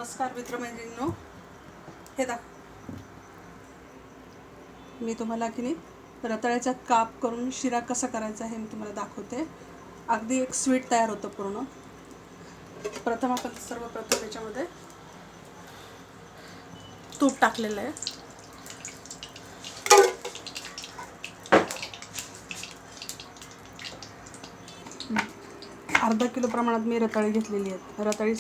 नमस्कार मित्रमैत्रिणींनो, हे मी तुम्हाला की नाही रताळ्याचा काप करून शिरा कसा करायचा हे मी तुम्हाला दाखवते. अगदी एक स्वीट तयार होतं पूर्ण. प्रथम आपण सर्वप्रथम याच्यामध्ये तूप टाकलेलं आहे. अर्धा किलो प्रमाणात मी रताळी घेतलेली आहेत. रताळी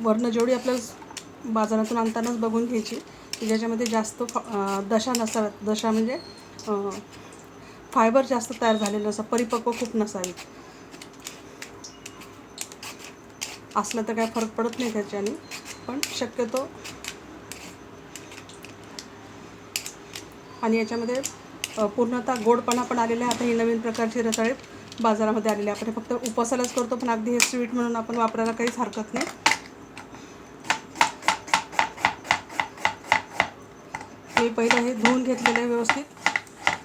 वरनं जेवढी आपल्याला बाजारातून आणतानाच बघून घ्यायची की ज्याच्यामध्ये जास्त दशा नसाव्यात. दशा म्हणजे फायबर जास्त तयार झालेलं असं, परिपक्व खूप नसावी. असलं तर काय फरक पडत नाही त्याच्याने, पण शक्यतो. आणि याच्यामध्ये पूर्णतः गोडपणा पण आलेला आहे. आता ही नवीन प्रकारची रताळे बाजारामध्ये आलेले आपण हे फक्त उपवासालाच करतो, पण अगदी हे स्वीट म्हणून आपण वापरायला काहीच हरकत नाही. मी पहिलं हे धुवून घेतलेलं आहे व्यवस्थित,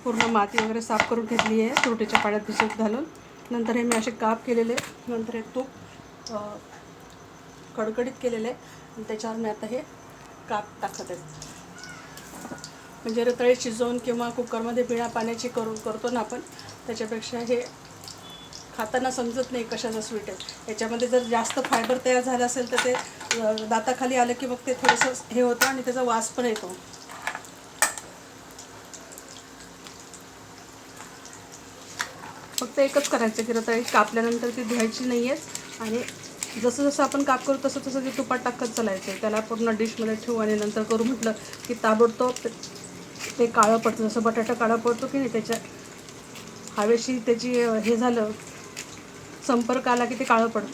पूर्ण माती वगैरे साफ करून घेतली आहे तुरटीच्या पाण्यात भिजत घालून. नंतर हे मी असे काप केलेले, नंतर हे तूप कडकडीत केलेले आणि त्याच्यावर मी आता हे काप टाकत आहे. म्हणजे रताळे शिजवून किंवा कुकरमध्ये बिना पाण्याची करतो ना आपण, त्याच्यापेक्षा हे खाताना समजत नाही कशाचं स्वीट आहे. याच्यामध्ये जर जास्त फायबर तयार झालं असेल तर ते दाताखाली आलं की मग ते थोडंसं हे होतं आणि त्याचा वास पण येतो. फक्त एकच करायचं की रताळी कापल्यानंतर ती धुवायची नाही आहे, आणि जसं जसं आपण काप करू तसं तसं ते तुपात टाकत चालायचं. त्याला पूर्ण डिशमध्ये ठेवू आणि नंतर करू म्हटलं की ताबडतोब ते काळं पडतं. जसं बटाटा काळा पडतो की नाही, त्याच्या हवेशी त्याची हे झालं, संपर्क आला की ते काळं पडतं.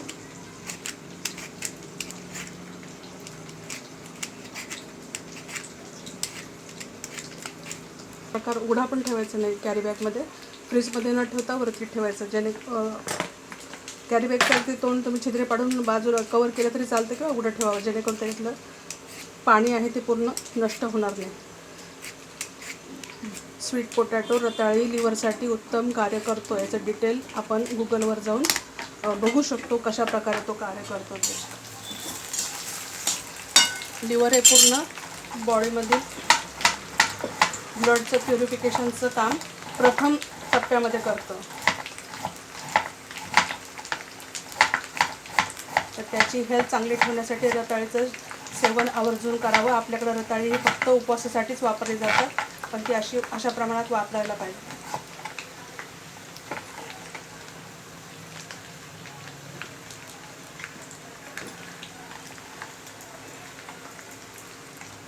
प्रकार उघडा पण ठेवायचा नाही कॅरीबॅगमध्ये, फ्रीजमध्ये न ठेवता वरती ठेवायचं. ज्याने कॅरीबॅगचं ते तोंड तुम्ही छिद्रे पाडून बाजूला कवर केलं तरी चालतं, किंवा उघडं ठेवावं, जेणेकरून त्याच्यातलं पाणी आहे ते पूर्ण नष्ट होणार नाही. स्वीट पोटॅटो रताळी लिव्हरसाठी उत्तम कार्य करतो, याचं डिटेल आपण गुगलवर जाऊन बघू शकतो कशा प्रकारे तो कार्य करतो. ते लिव्हर हे पूर्ण बॉडीमधील ब्लडचं प्युरिफिकेशनचं काम प्रथम टप्प्यामध्ये करतं. तर त्याची हेल्थ चांगली ठेवण्यासाठी रताळीचं सेवन आवर्जून करावं. आपल्याकडे रताळी ही फक्त उपवासासाठीच वापरली जातात, पण ती अशा प्रमाणात वापरायला पाहिजे.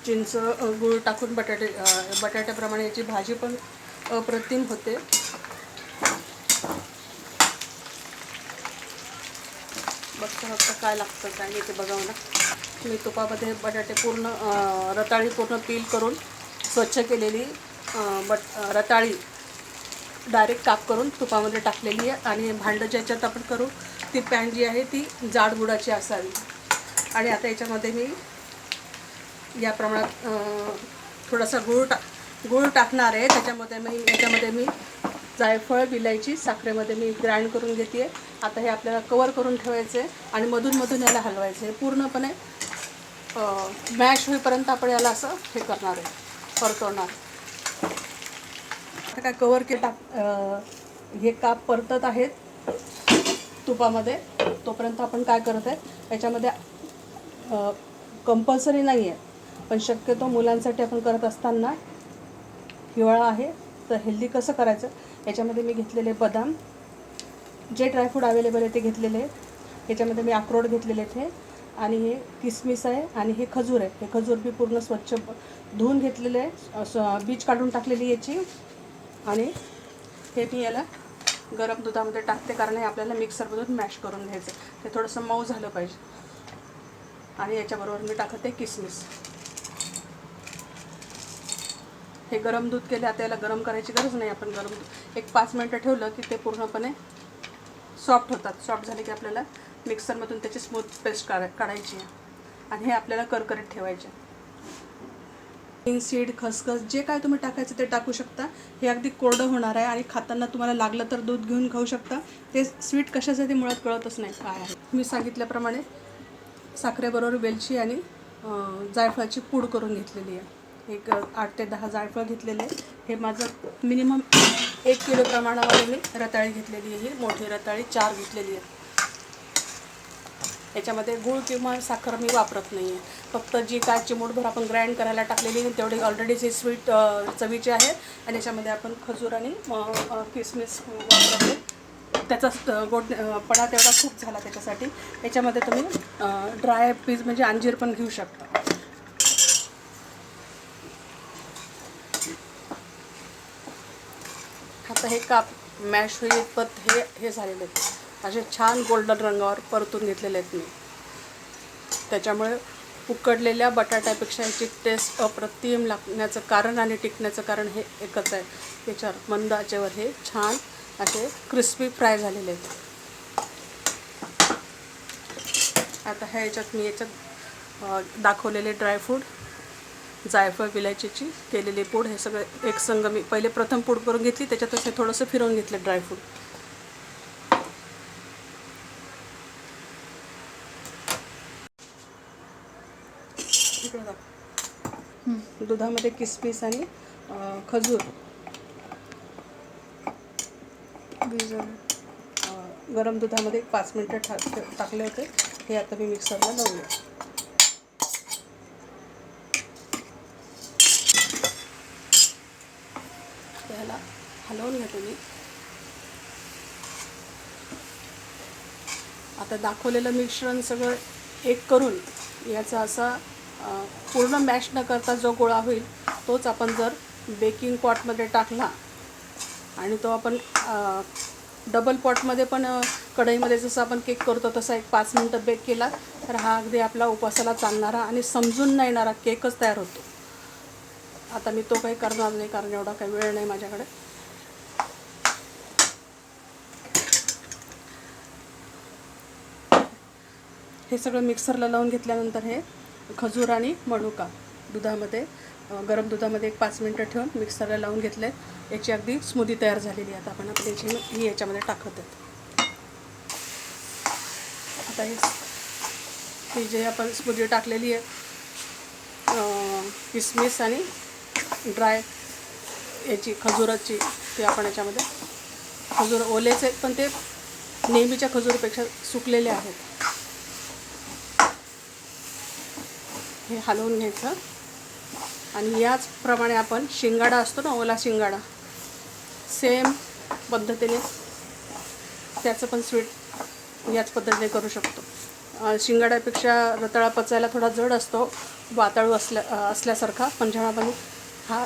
चिंच गूळ टाकून बटाट्याप्रमाणे याची भाजी पण अप्रतिम होते. बघता बघता काय लागतं काय नाही ते बघावं ना. मी तुपामध्ये बटाटे पूर्ण रताळी पूर्ण पील करून स्वच्छ केलेली रताळी डायरेक्ट काप करून तुपामध्ये टाकलेली आहे. आणि भांडं ज्याच्यात आपण करू ती पॅन जी आहे ती जाड बुडाची असावी. आणि आता याच्यामध्ये मी या प्रमाणात थोडासा गूळ टाकणार आहे. याच्यामध्ये मी जायफळ विलायची साखरेमध्ये मी ग्राइंड करून घेते आहे. आता हे आपल्याला कवर करून ठेवायचं आहे आणि मधून याला हलवायचं आहे. पूर्णपणे मॅश होईपर्यंत आपण याला असं हे करणार आहे, परतवणार. आता काय कवर के हे काप परतत आहेत तुपामध्ये, तोपर्यंत आपण काय करत आहे, याच्यामध्ये कंपल्सरी नाही आहे, पण शक्यतो मुलांसाठी आपण करत असताना, हिवाळा आहे तर हेल्दी कसं करायचं, याच्यामध्ये मी घेतलेले बदाम, जे ड्रायफ्रूट अवेलेबल आहे ते घेतलेले आहे. याच्यामध्ये मी अक्रोड घेतलेले आहेत, आणि हे किसमिस आहे, आणि हे खजूर आहे. हे खजूर मी पूर्ण स्वच्छ धुवून घेतलेले आहे, बीज काढून टाकलेली याची. आणि हे मी याला गरम दुधामध्ये टाकते, कारण हे आपल्याला मिक्सरमधून मॅश करून घ्यायचं. ते थोडंसं मऊ झालं पाहिजे. आणि याच्याबरोबर मी टाकते किसमिस. हे गरम दूध केले. आता याला गरम करायची गरज नाही. आपण गरम दूध एक 5 मिनटं ठेवलं की ते पूर्णपणे सॉफ्ट होतात. सॉफ्ट झाले की आपल्याला मिक्सरमधून त्याची स्मूथ पेस्ट काढायची आहे, आणि हे आपल्याला करकरीत ठेवायचे. सीड, खसखस जे काय तुम्ही टाकायचं ते टाकू शकता. हे अगदी कोरडं होणार आहे, आणि खाताना तुम्हाला लागलं तर दूध घेऊन खाऊ शकता. ते स्वीट कशासाठी मुळात कळतच नाही काय आहे. मी सांगितल्याप्रमाणे साखरेबरोबर वेलची आणि जायफळाची पूड करून घेतलेली आहे. एक 8 ते 10 जायफळ घेतलेले. हे माझं मिनिमम 1 किलो प्रमाणामध्ये मी रताळी घेतलेली आहे. ही मोठी रताळी 4 घेतलेली आहे. याच्यामध्ये गूळ किंवा साखर मी वापरत नाही आहे. फक्त जी काय चिमूटभर आपण ग्राइंड करायला टाकलेली आहे तेवढी ऑलरेडी जी स्वीट चवीची आहे. आणि याच्यामध्ये आपण खजूर आणि किसमिस वापरले. त्याचा गोडपणा तेवढा खूप झाला त्याच्यासाठी. याच्यामध्ये तुम्ही ड्राय पीस म्हणजे अंजीर पण घेऊ शकता. आता हे काप मॅश होईपर्यंत हे झालेले आहेत. असे छान गोल्डन रंगावर परतून घेतलेले आहेत मी. त्याच्यामुळे उकडलेल्या बटाट्यापेक्षा याची टेस्ट अप्रतिम लागण्याचं कारण आणि टिकण्याचं कारण हे एकच आहे. त्याच्यावर मंद आचेवर हे छान असे क्रिस्पी फ्राय झालेले आहेत. आता ह्याच्यात मी दाखवलेले ड्रायफ्रूट, जायफळ, विलायचीची केलेली पूड, हे सगळं एक संग मी पहिले प्रथम पूड करून घेतली. त्याच्यातच हे थोडंसं फिरवून घेतलं ड्रायफ्रूट. दुधामध्ये किसमिस आणि खजूर गरम दुधामध्ये 5 मिनिटं टाकले होते. हे आता मी मिक्सरला लावूया. त्याला हलवून घेतो मी. आता दाखवलेलं मिश्रण सगळं एक करून याचा असा पूर्ण मॅश न करता जो गोळा होईल तोच आपण जर बेकिंग पॉटमध्ये टाकला आणि तो आपण डबल पॉटमध्ये पण कढईमध्ये जसं आपण केक करतो तसा एक 5 मिनिटं बेक केला तर हा अगदी आपला उपवासाला चालणारा आणि समजून न येणारा केकच तयार होतो. आता मी तो काही करणार नाही कारण एवढा काही वेळ नाही माझ्याकडे. हे सगळं मिक्सरला लावून घेतल्यानंतर हे खजूर आणि मनुका गरम दुधामध्ये एक 5 मिनिटं ठेवून मिक्सरला लावून घेतले. याची अगदी स्मूदी तयार झालेली आहे. आता आपण ही याच्यामध्ये टाकत आहेत. आता ही जे आपण स्मूदी टाकलेली आहे किसमिस आणि ड्राय याची खजूराची, ते आपण याच्यामध्ये, खजूर ओलेच आहेत पण ते नेहमीच्या खजूरपेक्षा सुकलेले आहेत. हे हलवून घ्यायचं आणि याचप्रमाणे आपण शिंगाडा असतो ना, ओला शिंगाडा, सेम पद्धतीने त्याचं पण स्वीट याच पद्धतीने करू शकतो. शिंगाड्यापेक्षा रताळा पचायला थोडा जड असतो, वाताळू असल्यासारखा. पण जेव्हा आपण हा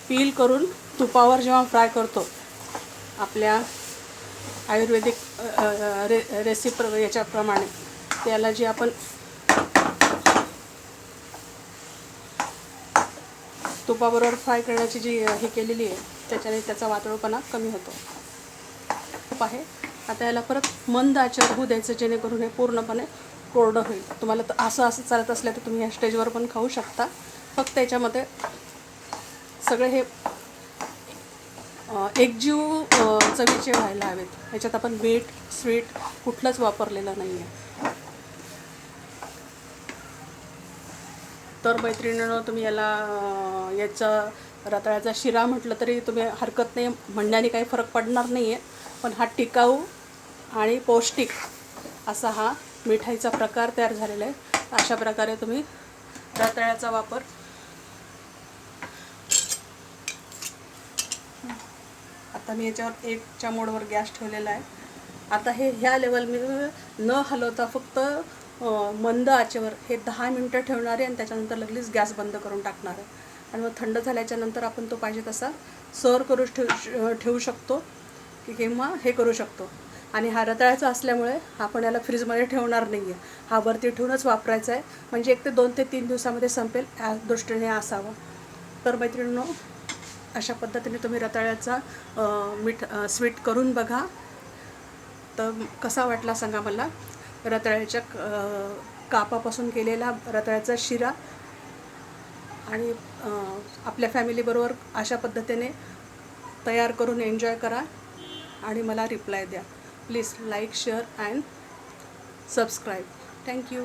पील करून तुपावर जेव्हा फ्राय करतो आपल्या आयुर्वेदिक रेसिपी याच्याप्रमाणे, त्याला जी आपण तुपाबरोबर फ्राय करण्याची जी हे केलेली आहे त्याच्याने त्याचा वातळूपणा कमी होतो. तूप आहे. आता याला परत मंद आचेवर होऊ द्यायचं जेणेकरून हे पूर्णपणे कोरडं होईल. तुम्हाला तर असं चालत असलं तर तुम्ही ह्या स्टेजवर पण खाऊ शकता. फक्त याच्यामध्ये सगळे हे एकजीव चवीचे व्हायला हवेत. याच्यात आपण मीठ, स्वीट कुठलंच वापरलेलं नाही आहे. तर मैत्रिणींनो, तुम्ही याचा रताळ्याचा शिरा म्हटलं तरी तुम्ही हरकत नाही, म्हणण्याने काही फरक पडणार नाही आहे. पण हा टिकाऊ आणि पौष्टिक असा हा मिठाईचा प्रकार तयार झालेला आहे. अशा प्रकारे तुम्ही रताळ्याचा वापर आता मी याच्यावर 1 चमोडवर गॅस ठेवलेला आहे. आता ह्या लेवल मी न हलवता फक्त मंद आचेवर हे 10 मिनिटं ठेवणार आहे आणि त्याच्यानंतर लगेच गॅस बंद करून टाकणार आहे. आणि मग थंड झाल्याच्या नंतर आपण तो पाहिजे तसा सर्व करून ठेवू शकतो किंवा हे करू शकतो. आणि हा रताळ्याचा असल्यामुळे आपण याला फ्रीजमध्ये ठेवणार नाही आहे, हा वरती ठेवूनच वापरायचा आहे. म्हणजे 1 ते 2 ते 3 दिवसामध्ये संपेल या दृष्टीने असावा. तर मैत्रिणींनो, अशा पद्धतीने तुम्ही रताळ्याचा स्वीट करून बघा. तर कसा वाटला सांगा मला. रताळ्याच्या कापापासून केलेला रताळ्याचा शिरा आणि आपल्या फॅमिलीबरोबर अशा पद्धतीने तयार करून एन्जॉय करा आणि मला रिप्लाय द्या. Please like, share and subscribe. Thank you.